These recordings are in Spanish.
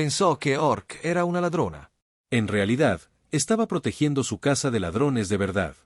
Pensó que Orc era una ladrona. En realidad, estaba protegiendo su casa de ladrones de verdad.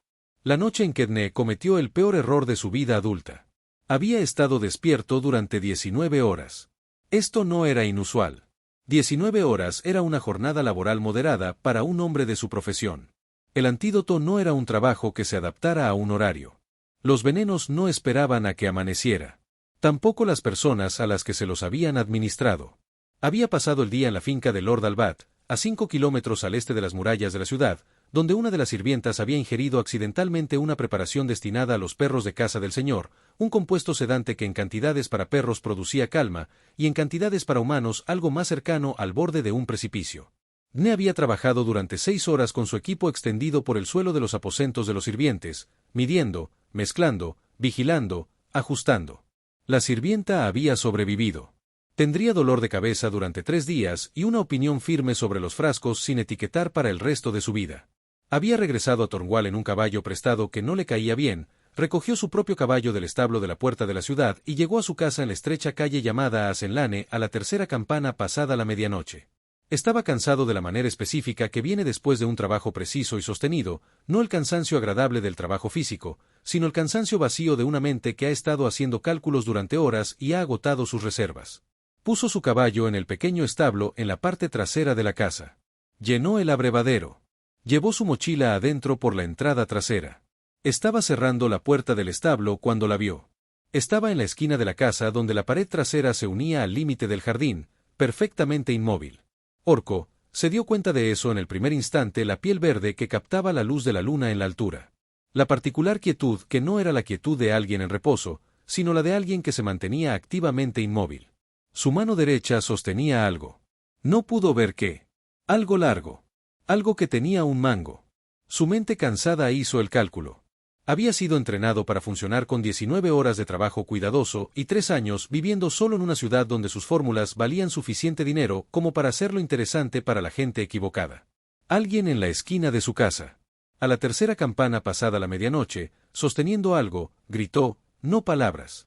La noche en que Edne cometió el peor error de su vida adulta. Había estado despierto durante 19 horas. Esto no era inusual. 19 horas era una jornada laboral moderada para un hombre de su profesión. El antídoto no era un trabajo que se adaptara a un horario. Los venenos no esperaban a que amaneciera. Tampoco las personas a las que se los habían administrado. Había pasado el día en la finca de Lord Albat, a 5 kilómetros al este de las murallas de la ciudad, donde una de las sirvientas había ingerido accidentalmente una preparación destinada a los perros de caza del señor, un compuesto sedante que en cantidades para perros producía calma, y en cantidades para humanos algo más cercano al borde de un precipicio. Ne había trabajado durante 6 horas con su equipo extendido por el suelo de los aposentos de los sirvientes, midiendo, mezclando, vigilando, ajustando. La sirvienta había sobrevivido. Tendría dolor de cabeza durante 3 días y una opinión firme sobre los frascos sin etiquetar para el resto de su vida. Había regresado a Tornwall en un caballo prestado que no le caía bien, recogió su propio caballo del establo de la puerta de la ciudad y llegó a su casa en la estrecha calle llamada Asenlane a la tercera campana pasada la medianoche. Estaba cansado de la manera específica que viene después de un trabajo preciso y sostenido, no el cansancio agradable del trabajo físico, sino el cansancio vacío de una mente que ha estado haciendo cálculos durante horas y ha agotado sus reservas. Puso su caballo en el pequeño establo en la parte trasera de la casa. Llenó el abrevadero. Llevó su mochila adentro por la entrada trasera. Estaba cerrando la puerta del establo cuando la vio. Estaba en la esquina de la casa donde la pared trasera se unía al límite del jardín, perfectamente inmóvil. Orco se dio cuenta de eso en el primer instante, la piel verde que captaba la luz de la luna en la altura. La particular quietud que no era la quietud de alguien en reposo, sino la de alguien que se mantenía activamente inmóvil. Su mano derecha sostenía algo. No pudo ver qué. Algo largo. Algo que tenía un mango. Su mente cansada hizo el cálculo. Había sido entrenado para funcionar con 19 horas de trabajo cuidadoso y 3 años viviendo solo en una ciudad donde sus fórmulas valían suficiente dinero como para hacerlo interesante para la gente equivocada. Alguien en la esquina de su casa. A la tercera campana pasada la medianoche, sosteniendo algo, gritó, no palabras.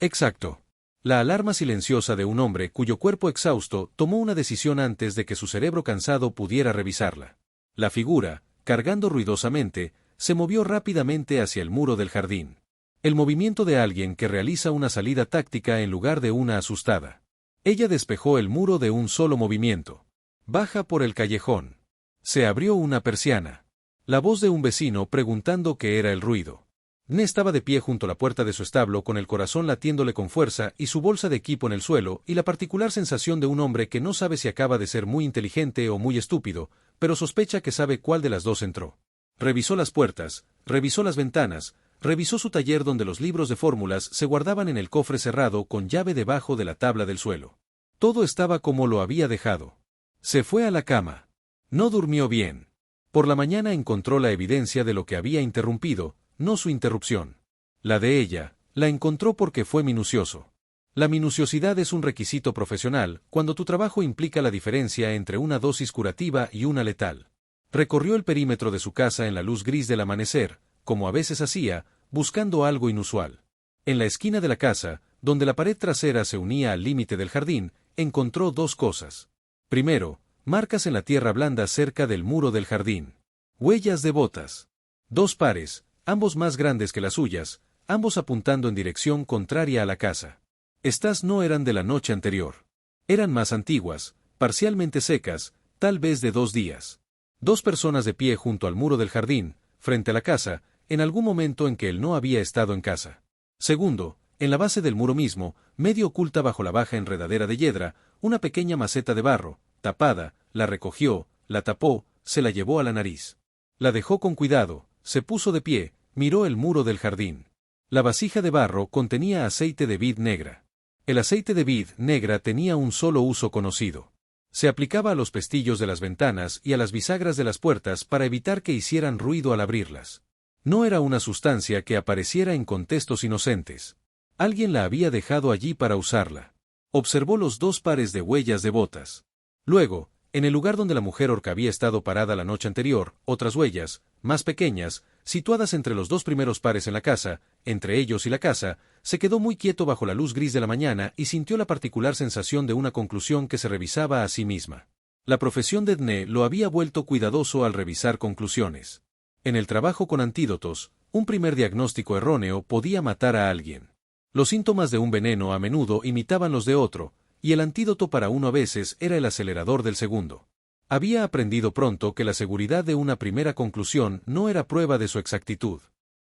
Exacto. La alarma silenciosa de un hombre cuyo cuerpo exhausto tomó una decisión antes de que su cerebro cansado pudiera revisarla. La figura, cargando ruidosamente, se movió rápidamente hacia el muro del jardín. El movimiento de alguien que realiza una salida táctica en lugar de una asustada. Ella despejó el muro de un solo movimiento. Baja por el callejón. Se abrió una persiana. La voz de un vecino preguntando qué era el ruido. Ne estaba de pie junto a la puerta de su establo con el corazón latiéndole con fuerza y su bolsa de equipo en el suelo y la particular sensación de un hombre que no sabe si acaba de ser muy inteligente o muy estúpido, pero sospecha que sabe cuál de las dos entró. Revisó las puertas, revisó las ventanas, revisó su taller donde los libros de fórmulas se guardaban en el cofre cerrado con llave debajo de la tabla del suelo. Todo estaba como lo había dejado. Se fue a la cama. No durmió bien. Por la mañana encontró la evidencia de lo que había interrumpido, no su interrupción. La de ella, la encontró porque fue minucioso. La minuciosidad es un requisito profesional cuando tu trabajo implica la diferencia entre una dosis curativa y una letal. Recorrió el perímetro de su casa en la luz gris del amanecer, como a veces hacía, buscando algo inusual. En la esquina de la casa, donde la pared trasera se unía al límite del jardín, encontró 2 cosas. Primero, marcas en la tierra blanda cerca del muro del jardín. Huellas de botas. 2 pares, ambos más grandes que las suyas, ambos apuntando en dirección contraria a la casa. Estas no eran de la noche anterior. Eran más antiguas, parcialmente secas, tal vez de 2 días. 2 personas de pie junto al muro del jardín, frente a la casa, en algún momento en que él no había estado en casa. Segundo, en la base del muro mismo, medio oculta bajo la baja enredadera de hiedra, una pequeña maceta de barro, tapada, la recogió, la tapó, se la llevó a la nariz. La dejó con cuidado, se puso de pie, miró el muro del jardín. La vasija de barro contenía aceite de vid negra. El aceite de vid negra tenía un solo uso conocido. Se aplicaba a los pestillos de las ventanas y a las bisagras de las puertas para evitar que hicieran ruido al abrirlas. No era una sustancia que apareciera en contextos inocentes. Alguien la había dejado allí para usarla. Observó los 2 pares de huellas de botas. Luego, en el lugar donde la mujer orca había estado parada la noche anterior, otras huellas, más pequeñas, situadas entre los dos primeros pares en la casa, entre ellos y la casa, se quedó muy quieto bajo la luz gris de la mañana y sintió la particular sensación de una conclusión que se revisaba a sí misma. La profesión de Edne lo había vuelto cuidadoso al revisar conclusiones. En el trabajo con antídotos, un primer diagnóstico erróneo podía matar a alguien. Los síntomas de un veneno a menudo imitaban los de otro, y el antídoto para uno a veces era el acelerador del segundo. Había aprendido pronto que la seguridad de una primera conclusión no era prueba de su exactitud.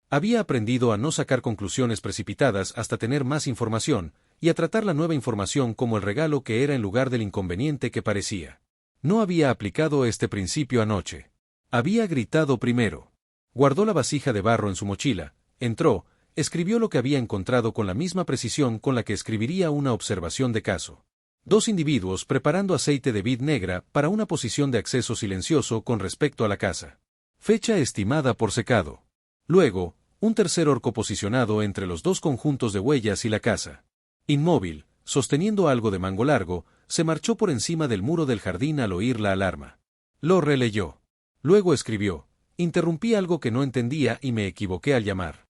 Había aprendido a no sacar conclusiones precipitadas hasta tener más información, y a tratar la nueva información como el regalo que era en lugar del inconveniente que parecía. No había aplicado este principio anoche. Había gritado primero. Guardó la vasija de barro en su mochila, entró, escribió lo que había encontrado con la misma precisión con la que escribiría una observación de caso. 2 individuos preparando aceite de vid negra para una posición de acceso silencioso con respecto a la casa. Fecha estimada por secado. Luego, un tercer orco posicionado entre los 2 conjuntos de huellas y la casa. Inmóvil, sosteniendo algo de mango largo, se marchó por encima del muro del jardín al oír la alarma. Lo releyó. Luego escribió: interrumpí algo que no entendía y me equivoqué al llamar.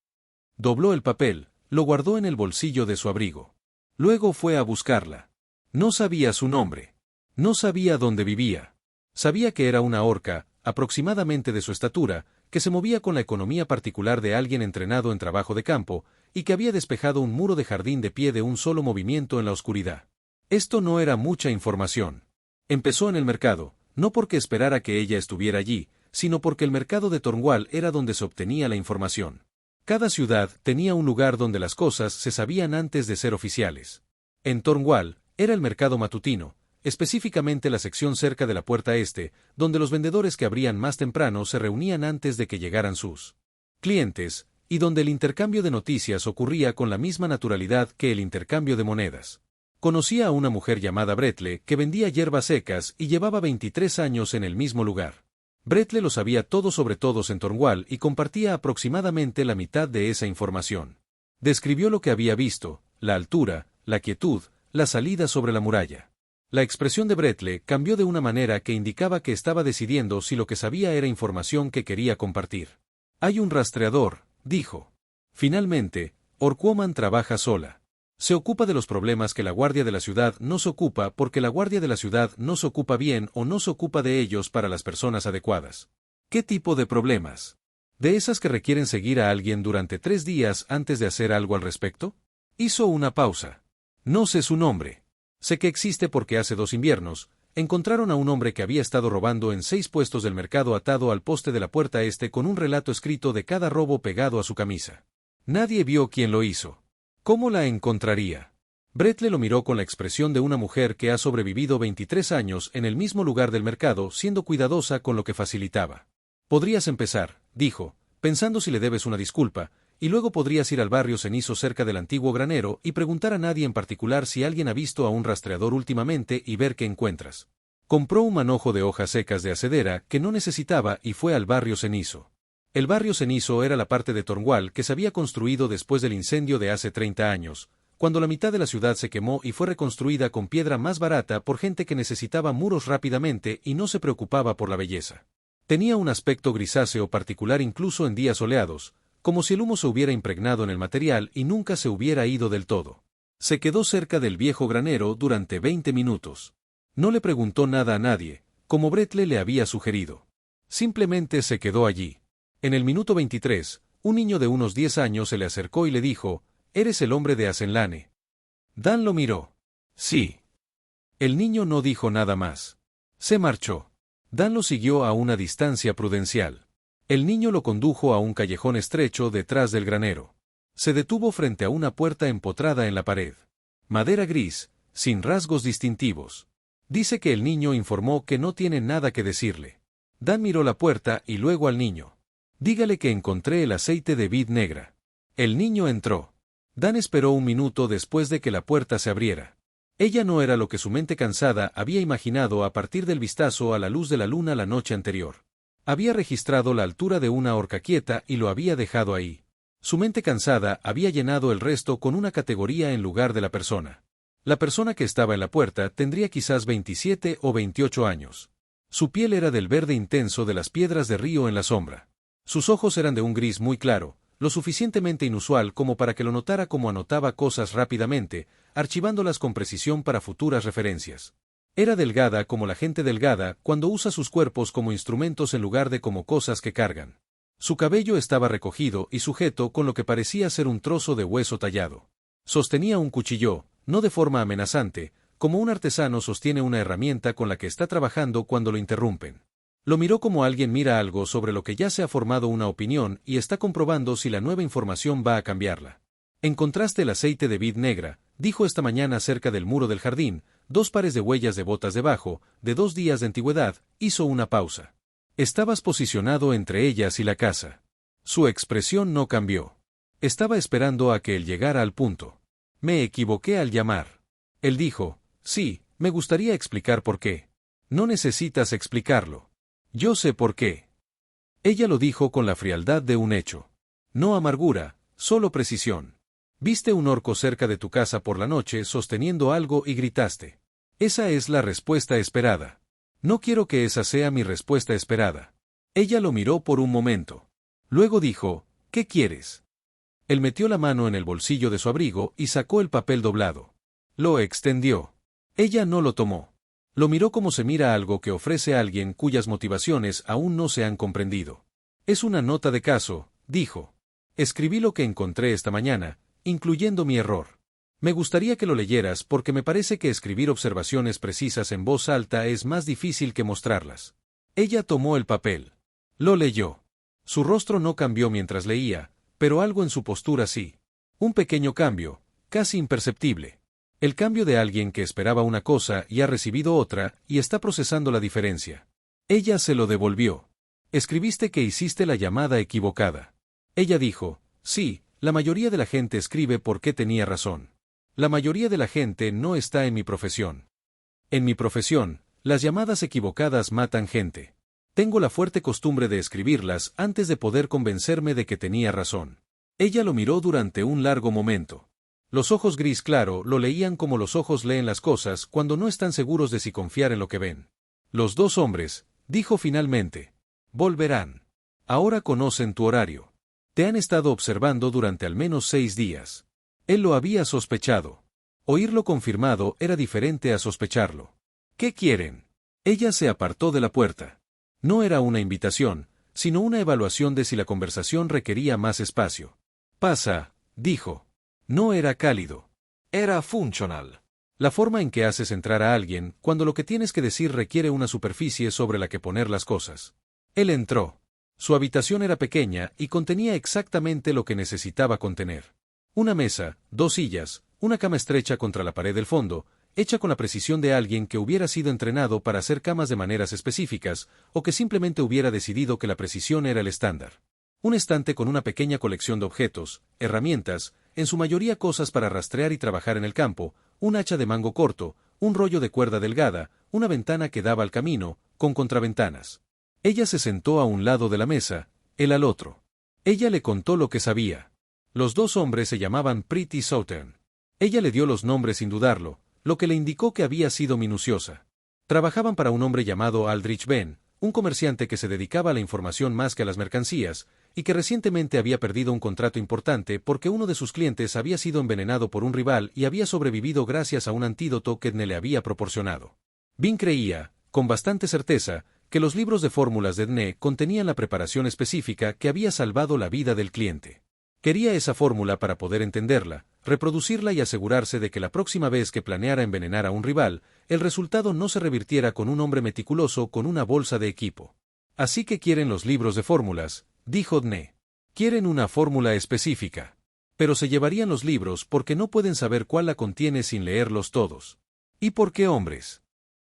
Dobló el papel, lo guardó en el bolsillo de su abrigo. Luego fue a buscarla. No sabía su nombre. No sabía dónde vivía. Sabía que era una orca, aproximadamente de su estatura, que se movía con la economía particular de alguien entrenado en trabajo de campo, y que había despejado un muro de jardín de pie de un solo movimiento en la oscuridad. Esto no era mucha información. Empezó en el mercado, no porque esperara que ella estuviera allí, sino porque el mercado de Tornwall era donde se obtenía la información. Cada ciudad tenía un lugar donde las cosas se sabían antes de ser oficiales. En Tornwall, era el mercado matutino, específicamente la sección cerca de la puerta este, donde los vendedores que abrían más temprano se reunían antes de que llegaran sus clientes, y donde el intercambio de noticias ocurría con la misma naturalidad que el intercambio de monedas. Conocía a una mujer llamada Bretle que vendía hierbas secas y llevaba 23 años en el mismo lugar. Bretle lo sabía todo sobre todos en Tornwall y compartía aproximadamente la mitad de esa información. Describió lo que había visto, la altura, la quietud, la salida sobre la muralla. La expresión de Bretle cambió de una manera que indicaba que estaba decidiendo si lo que sabía era información que quería compartir. Hay un rastreador, dijo. Finalmente, Orkwoman trabaja sola. Se ocupa de los problemas que la guardia de la ciudad no se ocupa porque la guardia de la ciudad no se ocupa bien o no se ocupa de ellos para las personas adecuadas. ¿Qué tipo de problemas? ¿De esas que requieren seguir a alguien durante 3 días antes de hacer algo al respecto? Hizo una pausa. No sé su nombre. Sé que existe porque hace 2 inviernos, encontraron a un hombre que había estado robando en 6 puestos del mercado atado al poste de la puerta este con un relato escrito de cada robo pegado a su camisa. Nadie vio quién lo hizo. ¿Cómo la encontraría? Bretle lo miró con la expresión de una mujer que ha sobrevivido 23 años en el mismo lugar del mercado siendo cuidadosa con lo que facilitaba. Podrías empezar, dijo, pensando si le debes una disculpa, y luego podrías ir al barrio cenizo cerca del antiguo granero y preguntar a nadie en particular si alguien ha visto a un rastreador últimamente y ver qué encuentras. Compró un manojo de hojas secas de acedera que no necesitaba y fue al barrio cenizo. El barrio cenizo era la parte de Tornwall que se había construido después del incendio de hace 30 años, cuando la mitad de la ciudad se quemó y fue reconstruida con piedra más barata por gente que necesitaba muros rápidamente y no se preocupaba por la belleza. Tenía un aspecto grisáceo particular incluso en días soleados, como si el humo se hubiera impregnado en el material y nunca se hubiera ido del todo. Se quedó cerca del viejo granero durante 20 minutos. No le preguntó nada a nadie, como Bretle le había sugerido. Simplemente se quedó allí. En el minuto 23, un niño de unos 10 años se le acercó y le dijo: «¿Eres el hombre de Asenlane?» Dan lo miró. «Sí». El niño no dijo nada más. Se marchó. Dan lo siguió a una distancia prudencial. El niño lo condujo a un callejón estrecho detrás del granero. Se detuvo frente a una puerta empotrada en la pared. Madera gris, sin rasgos distintivos. Dice que el niño informó que no tiene nada que decirle. Dan miró la puerta y luego al niño. «Dígale que encontré el aceite de vid negra». El niño entró. Dan esperó un minuto después de que la puerta se abriera. Ella no era lo que su mente cansada había imaginado a partir del vistazo a la luz de la luna la noche anterior. Había registrado la altura de una horca quieta y lo había dejado ahí. Su mente cansada había llenado el resto con una categoría en lugar de la persona. La persona que estaba en la puerta tendría quizás 27 o 28 años. Su piel era del verde intenso de las piedras de río en la sombra. Sus ojos eran de un gris muy claro, lo suficientemente inusual como para que lo notara como anotaba cosas rápidamente, archivándolas con precisión para futuras referencias. Era delgada como la gente delgada cuando usa sus cuerpos como instrumentos en lugar de como cosas que cargan. Su cabello estaba recogido y sujeto con lo que parecía ser un trozo de hueso tallado. Sostenía un cuchillo, no de forma amenazante, como un artesano sostiene una herramienta con la que está trabajando cuando lo interrumpen. Lo miró como alguien mira algo sobre lo que ya se ha formado una opinión y está comprobando si la nueva información va a cambiarla. Encontraste el aceite de vid negra, dijo esta mañana cerca del muro del jardín, 2 pares de huellas de botas debajo, de 2 días de antigüedad, hizo una pausa. Estabas posicionado entre ellas y la casa. Su expresión no cambió. Estaba esperando a que él llegara al punto. Me equivoqué al llamar. Él dijo, sí, me gustaría explicar por qué. No necesitas explicarlo. Yo sé por qué. Ella lo dijo con la frialdad de un hecho. No amargura, solo precisión. Viste un orco cerca de tu casa por la noche sosteniendo algo y gritaste. Esa es la respuesta esperada. No quiero que esa sea mi respuesta esperada. Ella lo miró por un momento. Luego dijo, ¿qué quieres? Él metió la mano en el bolsillo de su abrigo y sacó el papel doblado. Lo extendió. Ella no lo tomó. Lo miró como se mira algo que ofrece a alguien cuyas motivaciones aún no se han comprendido. Es una nota de caso, dijo. Escribí lo que encontré esta mañana, incluyendo mi error. Me gustaría que lo leyeras porque me parece que escribir observaciones precisas en voz alta es más difícil que mostrarlas. Ella tomó el papel. Lo leyó. Su rostro no cambió mientras leía, pero algo en su postura sí. Un pequeño cambio, casi imperceptible. El cambio de alguien que esperaba una cosa y ha recibido otra y está procesando la diferencia. Ella se lo devolvió. Escribiste que hiciste la llamada equivocada. Ella dijo, sí, la mayoría de la gente escribe porque tenía razón. La mayoría de la gente no está en mi profesión. En mi profesión, las llamadas equivocadas matan gente. Tengo la fuerte costumbre de escribirlas antes de poder convencerme de que tenía razón. Ella lo miró durante un largo momento. Los ojos gris claro lo leían como los ojos leen las cosas cuando no están seguros de si confiar en lo que ven. Los 2 hombres, dijo finalmente, volverán. Ahora conocen tu horario. Te han estado observando durante al menos 6 días. Él lo había sospechado. Oírlo confirmado era diferente a sospecharlo. ¿Qué quieren? Ella se apartó de la puerta. No era una invitación, sino una evaluación de si la conversación requería más espacio. Pasa, dijo. No era cálido. Era funcional. La forma en que haces entrar a alguien cuando lo que tienes que decir requiere una superficie sobre la que poner las cosas. Él entró. Su habitación era pequeña y contenía exactamente lo que necesitaba contener. Una mesa, 2 sillas, una cama estrecha contra la pared del fondo, hecha con la precisión de alguien que hubiera sido entrenado para hacer camas de maneras específicas, o que simplemente hubiera decidido que la precisión era el estándar. Un estante con una pequeña colección de objetos, herramientas, en su mayoría cosas para rastrear y trabajar en el campo, un hacha de mango corto, un rollo de cuerda delgada, una ventana que daba al camino, con contraventanas. Ella se sentó a un lado de la mesa, él al otro. Ella le contó lo que sabía. Los 2 hombres se llamaban Pretty Southern. Ella le dio los nombres sin dudarlo, lo que le indicó que había sido minuciosa. Trabajaban para un hombre llamado Aldrich Ben, un comerciante que se dedicaba a la información más que a las mercancías, y que recientemente había perdido un contrato importante porque uno de sus clientes había sido envenenado por un rival y había sobrevivido gracias a un antídoto que Dne le había proporcionado. Ben creía, con bastante certeza, que los libros de fórmulas de Dne contenían la preparación específica que había salvado la vida del cliente. Quería esa fórmula para poder entenderla, reproducirla y asegurarse de que la próxima vez que planeara envenenar a un rival, el resultado no se revirtiera con un hombre meticuloso con una bolsa de equipo. Así que quieren los libros de fórmulas, dijo Dne. Quieren una fórmula específica. Pero se llevarían los libros porque no pueden saber cuál la contiene sin leerlos todos. ¿Y por qué hombres?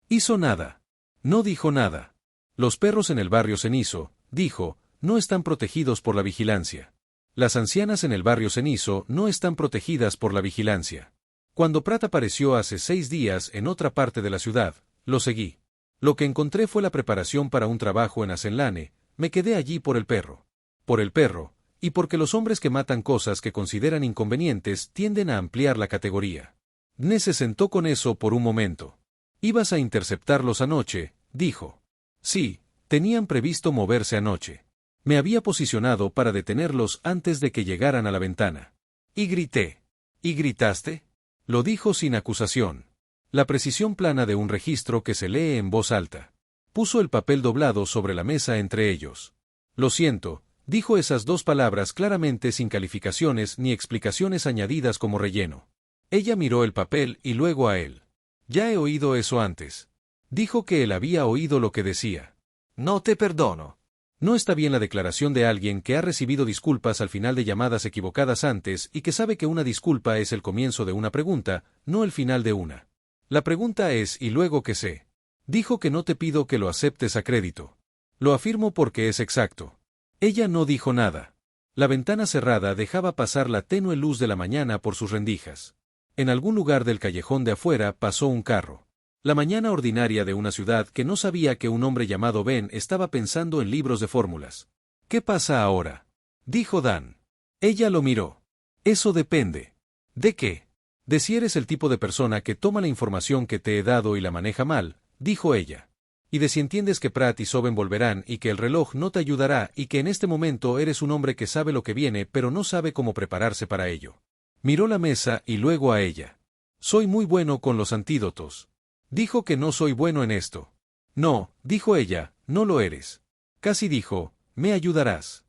Hizo nada. No dijo nada. Los perros en el barrio Cenizo, dijo, no están protegidos por la vigilancia. Las ancianas en el barrio Cenizo no están protegidas por la vigilancia. Cuando Pratt apareció hace 6 días en otra parte de la ciudad, lo seguí. Lo que encontré fue la preparación para un trabajo en Asenlane, me quedé allí por el perro. Por el perro, y porque los hombres que matan cosas que consideran inconvenientes tienden a ampliar la categoría. Dne se sentó con eso por un momento. ¿Ibas a interceptarlos anoche?, dijo. Sí, tenían previsto moverse anoche. Me había posicionado para detenerlos antes de que llegaran a la ventana. Y grité. ¿Y gritaste? Lo dijo sin acusación. La precisión plana de un registro que se lee en voz alta. Puso el papel doblado sobre la mesa entre ellos. Lo siento, dijo esas dos palabras claramente sin calificaciones ni explicaciones añadidas como relleno. Ella miró el papel y luego a él. Ya he oído eso antes. Dijo que él había oído lo que decía. No te perdono. No está bien la declaración de alguien que ha recibido disculpas al final de llamadas equivocadas antes y que sabe que una disculpa es el comienzo de una pregunta, no el final de una. La pregunta es ¿y luego qué sé? Dijo que no te pido que lo aceptes a crédito. Lo afirmo porque es exacto. Ella no dijo nada. La ventana cerrada dejaba pasar la tenue luz de la mañana por sus rendijas. En algún lugar del callejón de afuera pasó un carro. La mañana ordinaria de una ciudad que no sabía que un hombre llamado Ben estaba pensando en libros de fórmulas. ¿Qué pasa ahora? Dijo Dan. Ella lo miró. Eso depende. ¿De qué? De si eres el tipo de persona que toma la información que te he dado y la maneja mal, dijo ella. Y de si entiendes que Pratt y Soben volverán y que el reloj no te ayudará y que en este momento eres un hombre que sabe lo que viene pero no sabe cómo prepararse para ello. Miró la mesa y luego a ella. Soy muy bueno con los antídotos. Dijo que no soy bueno en esto. No, dijo ella, no lo eres. Casi dijo, me ayudarás.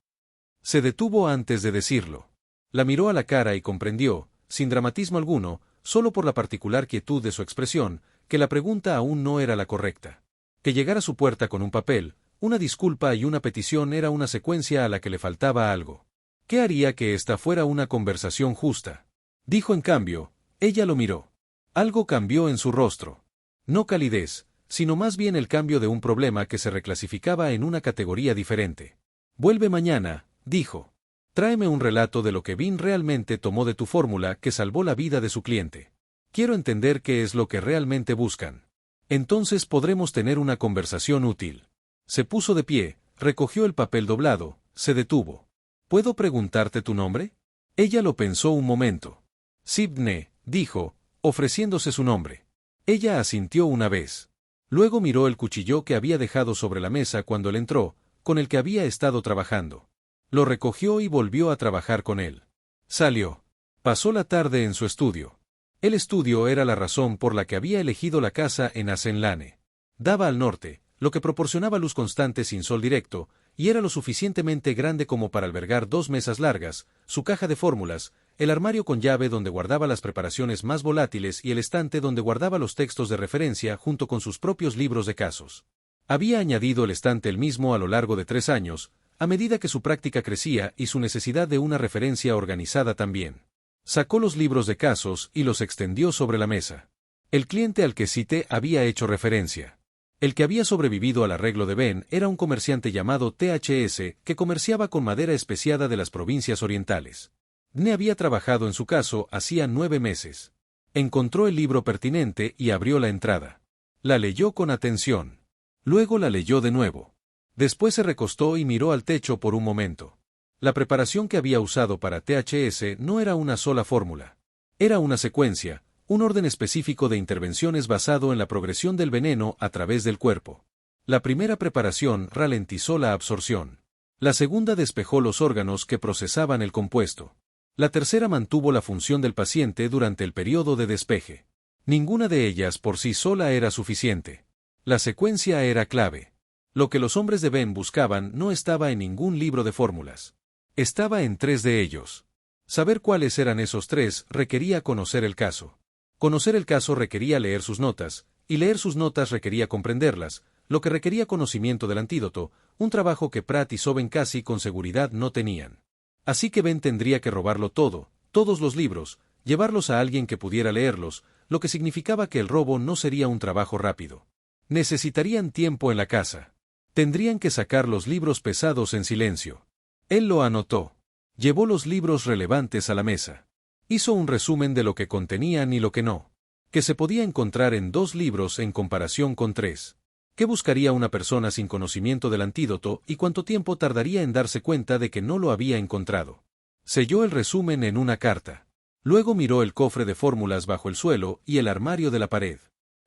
Se detuvo antes de decirlo. La miró a la cara y comprendió, sin dramatismo alguno, solo por la particular quietud de su expresión, que la pregunta aún no era la correcta. Que llegar a su puerta con un papel, una disculpa y una petición era una secuencia a la que le faltaba algo. ¿Qué haría que esta fuera una conversación justa? Dijo en cambio, ella lo miró. Algo cambió en su rostro. No calidez, sino más bien el cambio de un problema que se reclasificaba en una categoría diferente. Vuelve mañana, dijo. Tráeme un relato de lo que Vin realmente tomó de tu fórmula que salvó la vida de su cliente. Quiero entender qué es lo que realmente buscan. Entonces podremos tener una conversación útil. Se puso de pie, recogió el papel doblado, se detuvo. ¿Puedo preguntarte tu nombre? Ella lo pensó un momento. Sibne, dijo, ofreciéndose su nombre. Ella asintió una vez. Luego miró el cuchillo que había dejado sobre la mesa cuando él entró, con el que había estado trabajando. Lo recogió y volvió a trabajar con él. Salió. Pasó la tarde en su estudio. El estudio era la razón por la que había elegido la casa en Asenlane. Daba al norte, lo que proporcionaba luz constante sin sol directo, y era lo suficientemente grande como para albergar 2 mesas largas, su caja de fórmulas, el armario con llave donde guardaba las preparaciones más volátiles y el estante donde guardaba los textos de referencia junto con sus propios libros de casos. Había añadido el estante él mismo a lo largo de 3 años, a medida que su práctica crecía y su necesidad de una referencia organizada también. Sacó los libros de casos y los extendió sobre la mesa. El cliente al que cité había hecho referencia. El que había sobrevivido al arreglo de Ben era un comerciante llamado THS que comerciaba con madera especiada de las provincias orientales. Dne había trabajado en su caso hacía 9 meses. Encontró el libro pertinente y abrió la entrada. La leyó con atención. Luego la leyó de nuevo. Después se recostó y miró al techo por un momento. La preparación que había usado para THS no era una sola fórmula. Era una secuencia, un orden específico de intervenciones basado en la progresión del veneno a través del cuerpo. La primera preparación ralentizó la absorción. La segunda despejó los órganos que procesaban el compuesto. La tercera mantuvo la función del paciente durante el periodo de despeje. Ninguna de ellas por sí sola era suficiente. La secuencia era clave. Lo que los hombres de Ben buscaban no estaba en ningún libro de fórmulas. Estaba en 3 de ellos. Saber cuáles eran esos 3 requería conocer el caso. Conocer el caso requería leer sus notas, y leer sus notas requería comprenderlas, lo que requería conocimiento del antídoto, un trabajo que Pratt y Soben casi con seguridad no tenían. Así que Ben tendría que robarlo todo, todos los libros, llevarlos a alguien que pudiera leerlos, lo que significaba que el robo no sería un trabajo rápido. Necesitarían tiempo en la casa. Tendrían que sacar los libros pesados en silencio. Él lo anotó. Llevó los libros relevantes a la mesa. Hizo un resumen de lo que contenían y lo que no. Que se podía encontrar en 2 libros en comparación con 3. ¿Qué buscaría una persona sin conocimiento del antídoto y cuánto tiempo tardaría en darse cuenta de que no lo había encontrado? Selló el resumen en una carta. Luego miró el cofre de fórmulas bajo el suelo y el armario de la pared.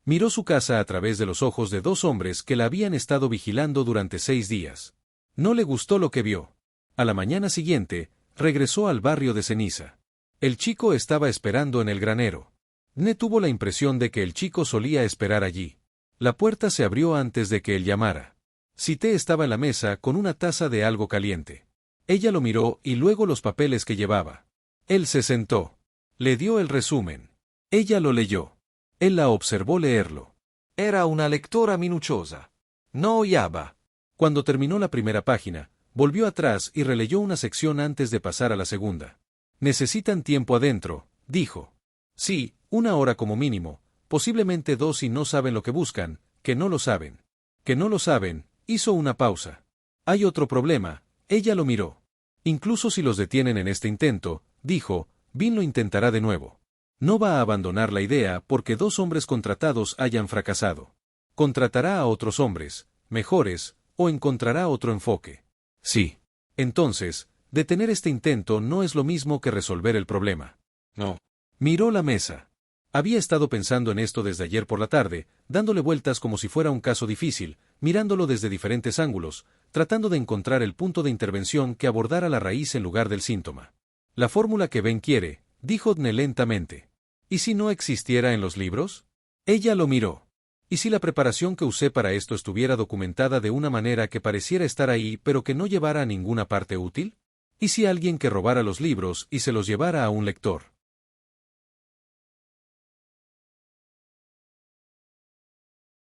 Miró su casa a través de los ojos de 2 hombres que la habían estado vigilando durante 6 días. No le gustó lo que vio. A la mañana siguiente, regresó al barrio de Ceniza. El chico estaba esperando en el granero. Dne tuvo la impresión de que el chico solía esperar allí. La puerta se abrió antes de que él llamara. Sité estaba en la mesa con una taza de algo caliente. Ella lo miró y luego los papeles que llevaba. Él se sentó. Le dio el resumen. Ella lo leyó. Él la observó leerlo. Era una lectora minuciosa. No oyaba. Cuando terminó la primera página, volvió atrás y releyó una sección antes de pasar a la segunda. Necesitan tiempo adentro, dijo. Sí, 1 hora como mínimo, posiblemente 2 si no saben lo que buscan, que no lo saben. Que no lo saben, hizo una pausa. Hay otro problema, ella lo miró. Incluso si los detienen en este intento, dijo, Vin lo intentará de nuevo. No va a abandonar la idea porque 2 hombres contratados hayan fracasado. Contratará a otros hombres, mejores, o encontrará otro enfoque. Sí. Entonces, detener este intento no es lo mismo que resolver el problema. No. Miró la mesa. Había estado pensando en esto desde ayer por la tarde, dándole vueltas como si fuera un caso difícil, mirándolo desde diferentes ángulos, tratando de encontrar el punto de intervención que abordara la raíz en lugar del síntoma. La fórmula que Ben quiere, dijo Dne lentamente. ¿Y si no existiera en los libros? Ella lo miró. ¿Y si la preparación que usé para esto estuviera documentada de una manera que pareciera estar ahí pero que no llevara a ninguna parte útil? ¿Y si alguien que robara los libros y se los llevara a un lector?